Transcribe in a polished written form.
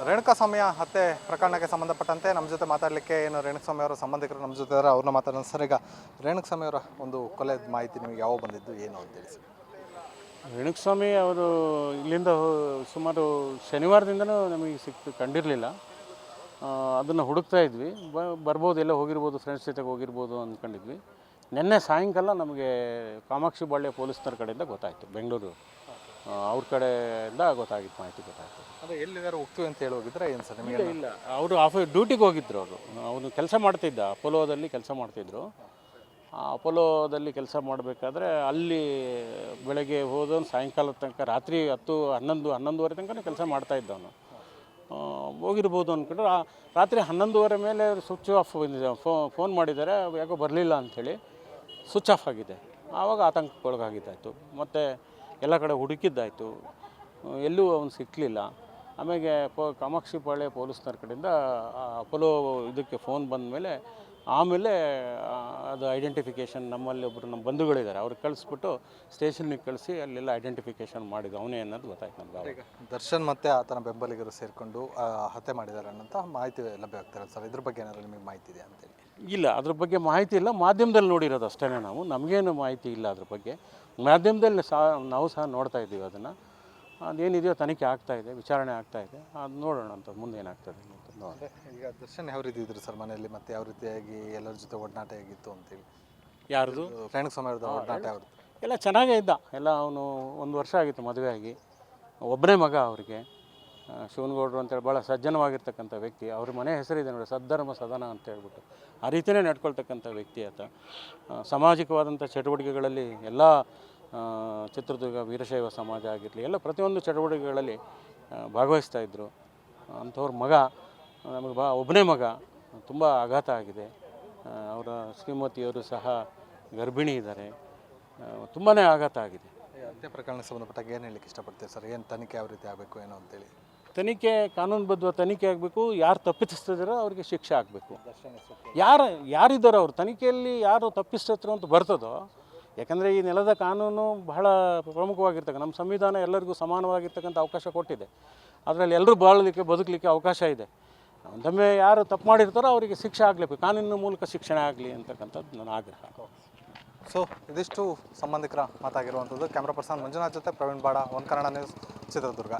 ರೇಣುಕಾಸ್ವಾಮಿಯ ಹತ್ಯೆ ಪ್ರಕರಣಕ್ಕೆ ಸಂಬಂಧಪಟ್ಟಂತೆ ನಮ್ಮ ಜೊತೆ ಮಾತಾಡಲಿಕ್ಕೆ ಏನು ರೇಣುಕಾಸ್ವಾಮಿ ಅವರ ಸಂಬಂಧಿಕರು ನಮ್ಮ ಜೊತೆ ಇದ್ದಾರೆ, ಅವ್ರನ್ನ ಮಾತಾಡೋಣ. ಸರ್, ಈಗ ರೇಣುಕಾಸ್ವಾಮಿ ಅವರ ಒಂದು ಕೊಲೆ ಮಾಹಿತಿ ನಿಮಗೆ ಯಾವ ಬಂದಿದ್ದು, ಏನು ಅಂತ ತಿಳಿಸಿ. ರೇಣುಕಾಸ್ವಾಮಿ ಅವರು ಇಲ್ಲಿಂದ ಸುಮಾರು ಶನಿವಾರದಿಂದನೂ ನಮಗೆ ಕಂಡಿರಲಿಲ್ಲ. ಅದನ್ನು ಹುಡುಕ್ತಾ ಇದ್ವಿ. ಬರ್ಬೋದು, ಎಲ್ಲ ಹೋಗಿರ್ಬೋದು, ಫ್ರೆಂಡ್ಸ್ ಜೊತೆಗೆ ಹೋಗಿರ್ಬೋದು ಅಂದ್ಕೊಂಡಿದ್ವಿ. ನಿನ್ನೆ ಸಾಯಂಕಾಲ ನಮಗೆ ಕಾಮಾಕ್ಷಿ ಬಾಳ್ಯ ಪೊಲೀಸ್ನವ್ರ ಕಡೆಯಿಂದ ಗೊತ್ತಾಯಿತು, ಬೆಂಗಳೂರು ಅವ್ರ ಕಡೆಯಿಂದ ಗೊತ್ತಾಗಿತ್ತು, ಮಾಹಿತಿ ಗೊತ್ತಾಯಿತು. ಅಂದರೆ ಎಲ್ಲಿದ್ದಾರೆ ಹೋಗ್ತೀವಿ ಅಂತ ಹೇಳಿ ಹೋಗಿದ್ರೆ ಏನು ಸರ್ ನಿಮಗೆ? ಇಲ್ಲ, ಅವರು ಡ್ಯೂಟಿಗೆ ಹೋಗಿದ್ರು. ಅವನು ಕೆಲಸ ಮಾಡ್ತಿದ್ದ, ಅಪೋಲೋದಲ್ಲಿ ಕೆಲಸ ಮಾಡ್ತಿದ್ರು. ಆ ಅಪೋಲೋದಲ್ಲಿ ಕೆಲಸ ಮಾಡಬೇಕಾದ್ರೆ ಅಲ್ಲಿ ಬೆಳಗ್ಗೆ ಹೋದ ಸಾಯಂಕಾಲದ ತನಕ ರಾತ್ರಿ 11-11:30 ತನಕ ಕೆಲಸ ಮಾಡ್ತಾಯಿದ್ದ ಅವನು. ಹೋಗಿರ್ಬೋದು ಅಂದ್ಕೊಂಡ್ರೆ ರಾತ್ರಿ 11:30 ಮೇಲೆ ಸ್ವಿಚ್ ಆಫ್ ಫೋನ್ ಮಾಡಿದ್ದಾರೆ, ಯಾಕೋ ಬರಲಿಲ್ಲ ಅಂಥೇಳಿ ಸ್ವಿಚ್ ಆಫ್ ಆಗಿದೆ. ಆವಾಗ ಆತಂಕಕ್ಕೊಳಗಾಗಿದ್ದಾಯಿತು. ಮತ್ತು ಎಲ್ಲ ಕಡೆ ಹುಡುಕಿದ್ದಾಯಿತು, ಎಲ್ಲೂ ಅವನು ಸಿಕ್ಕಲಿಲ್ಲ. ಆಮೇಲೆ ಕಾಮಾಕ್ಷಿ ಪಾಳ್ಯ ಪೊಲೀಸ್ನವ್ರ ಕಡೆಯಿಂದ ಅಪೋಲೋ ಇದಕ್ಕೆ ಫೋನ್ ಬಂದ ಮೇಲೆ ಆಮೇಲೆ ಅದು ಐಡೆಂಟಿಫಿಕೇಷನ್, ನಮ್ಮಲ್ಲಿ ಒಬ್ಬರು ನಮ್ಮ ಬಂಧುಗಳಿದ್ದಾರೆ, ಅವ್ರಿಗೆ ಕಳಿಸ್ಬಿಟ್ಟು ಸ್ಟೇಷನ್ನಿಗೆ ಕಳಿಸಿ ಅಲ್ಲೆಲ್ಲ ಐಡೆಂಟಿಫಿಕೇಷನ್ ಮಾಡಿದ್ದು ಅವನೇ ಅನ್ನೋದು ಗೊತ್ತಾಯ್ತು ನಮ್ಗೆ. ಈಗ ದರ್ಶನ್ ಮತ್ತು ಆತನ ಬೆಂಬಲಿಗರು ಸೇರಿಕೊಂಡು ಹತ್ಯೆ ಮಾಡಿದ್ದಾರೆ ಅನ್ನೋಂಥ ಮಾಹಿತಿ ಲಭ್ಯವಾಗ್ತಾರೆ ಸರ್. ಇದ್ರ ಬಗ್ಗೆ ಏನಾದರೂ ನಿಮಗೆ ಮಾಹಿತಿ ಇದೆ ಅಂತೇಳಿ? ಇಲ್ಲ, ಅದ್ರ ಬಗ್ಗೆ ಮಾಹಿತಿ ಇಲ್ಲ. ಮಾಧ್ಯಮದಲ್ಲಿ ನೋಡಿರೋದು ಅಷ್ಟೇ ನಾವು, ನಮಗೇನು ಮಾಹಿತಿ ಇಲ್ಲ ಅದ್ರ ಬಗ್ಗೆ. ಮಾಧ್ಯಮದಲ್ಲಿ ನಾವು ಸಹ ನೋಡ್ತಾ ಇದ್ದೀವಿ ಅದನ್ನು. ಅದೇನಿದೆಯೋ ತನಿಖೆ ಆಗ್ತಾಯಿದೆ, ವಿಚಾರಣೆ ಆಗ್ತಾಯಿದೆ, ಅದು ನೋಡೋಣ ಅಂತ ಮುಂದೆ ಏನಾಗ್ತದೆ ಅಂತ. ಈಗ ದರ್ಶನ್ ಯಾವ ರೀತಿ ಇದ್ರು ಸರ್ ಮನೆಯಲ್ಲಿ, ಮತ್ತು ಯಾವ ರೀತಿಯಾಗಿ ಎಲ್ಲರ ಜೊತೆ ಒಡನಾಟ ಹೇಗಿತ್ತು ಅಂತೇಳಿ? ಯಾರ್ದು? ರೇಣುಕಾಸ್ವಾಮಿ ಅವ್ರದ್ದು ಒಡನಾಟ ಯಾವ್ದು? ಎಲ್ಲ ಚೆನ್ನಾಗೇ ಇದ್ದ. ಎಲ್ಲ ಅವನು 1 ವರ್ಷ ಆಗಿತ್ತು ಮದುವೆ ಆಗಿ. ಒಬ್ಬನೇ ಮಗ ಅವರಿಗೆ, ಶಿವನಗೌಡರು ಅಂತೇಳಿ ಭಾಳ ಸಜ್ಜನವಾಗಿರ್ತಕ್ಕಂಥ ವ್ಯಕ್ತಿ. ಅವ್ರ ಮನೆ ಹೆಸರಿದೆ ನೋಡಿ, ಸದ್ಧರ್ಮ ಸದನ ಅಂತ ಹೇಳ್ಬಿಟ್ಟು. ಆ ರೀತಿಯೇ ನಡ್ಕೊಳ್ತಕ್ಕಂಥ ವ್ಯಕ್ತಿ ಆತ. ಸಾಮಾಜಿಕವಾದಂಥ ಚಟುವಟಿಕೆಗಳಲ್ಲಿ ಎಲ್ಲ ಚಿತ್ರದುರ್ಗ ವೀರಶೈವ ಸಮಾಜ ಆಗಿರಲಿ, ಎಲ್ಲ ಪ್ರತಿಯೊಂದು ಚಟುವಟಿಕೆಗಳಲ್ಲಿ ಭಾಗವಹಿಸ್ತಾಯಿದ್ರು. ಅಂಥವ್ರ ಮಗ ನಮಗೆ ಒಬ್ಬನೇ ಮಗ. ತುಂಬ ಆಘಾತ ಆಗಿದೆ. ಅವರ ಶ್ರೀಮತಿಯವರು ಸಹ ಗರ್ಭಿಣಿ ಇದ್ದಾರೆ. ತುಂಬಾ ಆಘಾತ ಆಗಿದೆ. ಹತ್ಯೆ ಪ್ರಕರಣಕ್ಕೆ ಸಂಬಂಧಪಟ್ಟಾಗ ಏನು ಹೇಳಲಿಕ್ಕೆ ಇಷ್ಟಪಡ್ತೀವಿ ಸರ್? ಏನು ತನಿಖೆ ಯಾವ ರೀತಿ ಆಗಬೇಕು ಏನೋ ಅಂತೇಳಿ? ತನಿಖೆ ಕಾನೂನುಬದ್ಧ ತನಿಖೆ ಆಗಬೇಕು. ಯಾರು ತಪ್ಪಿಸ್ತಿದ್ದಾರೋ ಅವ್ರಿಗೆ ಶಿಕ್ಷೆ ಆಗಬೇಕು. ಯಾರಿದ್ದಾರೋ ಅವ್ರು ತನಿಖೆಯಲ್ಲಿ ಯಾರು ತಪ್ಪಿಸ್ತಿದ್ರು ಅಂತ ಬರ್ತದೋ. ಯಾಕಂದರೆ ಈ ನೆಲದ ಕಾನೂನು ಬಹಳ ಪ್ರಮುಖವಾಗಿರ್ತಕ್ಕ, ನಮ್ಮ ಸಂವಿಧಾನ ಎಲ್ಲರಿಗೂ ಸಮಾನವಾಗಿರ್ತಕ್ಕಂಥ ಅವಕಾಶ ಕೊಟ್ಟಿದೆ. ಅದರಲ್ಲಿ ಎಲ್ಲರೂ ಬಾಳಲಿಕ್ಕೆ ಬದುಕಲಿಕ್ಕೆ ಅವಕಾಶ ಇದೆ. ಒಂದೊಮ್ಮೆ ಯಾರು ತಪ್ಪು ಮಾಡಿರ್ತಾರೋ ಅವರಿಗೆ ಶಿಕ್ಷೆ ಆಗಲೇಬೇಕು, ಕಾನೂನಿನ ಮೂಲಕ ಶಿಕ್ಷಣ ಆಗಲಿ ಅಂತಕ್ಕಂಥದ್ದು ನನ್ನ ಆಗ್ರಹ. ಸೊ ಇದಿಷ್ಟು ಸಂಬಂಧಿಕರ ಮಾತಾಗಿರುವಂಥದ್ದು. ಕ್ಯಾಮ್ರಾ ಪರ್ಸನ್ ಮಂಜುನಾಥ್ ಜೊತೆ ಪ್ರವೀಣ್ ಬಾಡ, ಒನ್ ಕನ್ನಡ ನ್ಯೂಸ್, ಚಿತ್ರದುರ್ಗ.